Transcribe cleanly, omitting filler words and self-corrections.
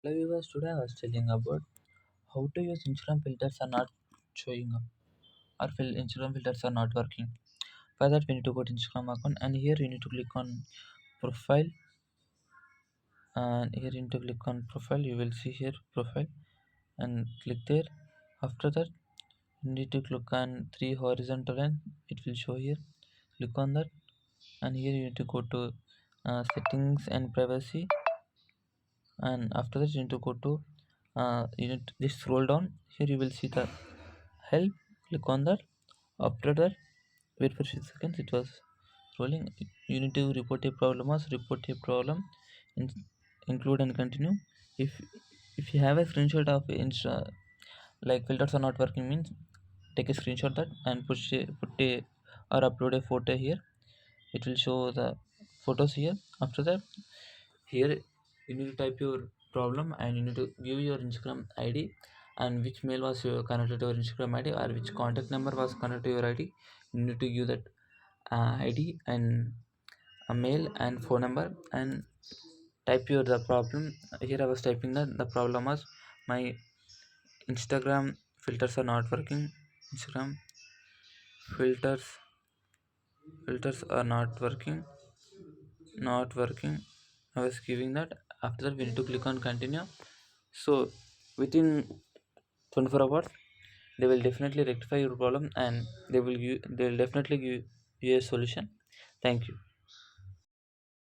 Hello viewers, today I was telling about how to use Instagram filters are not showing up or Instagram filters are not working. For that we need to go to Instagram account and here you need to click on profile and here you need to click on profile. You will see here profile and click there. After that you need to click on three horizontal line. It will show here. Click on that and here you need to go to settings and privacy and after that you need to go to you need to just scroll down. Here you will see the help. Click on that. After that wait for 6 seconds. It was scrolling. You need to report a problem as report a problem in, include and continue. If you have a screenshot of insta like filters are not working means take a screenshot that and put a or upload a photo here. It will show the photos here. After that here you need to type your problem and you need to give your Instagram ID and which mail was connected to your Instagram ID or which contact number was connected to your ID. You need to give that ID and a mail and phone number and type your the problem. Here I was typing that the problem was my Instagram filters are not working. Instagram filters filters are not working. I was giving that. After that we need to click on continue. So within 24 hours they will definitely rectify your problem and they will definitely give you a solution. Thank you.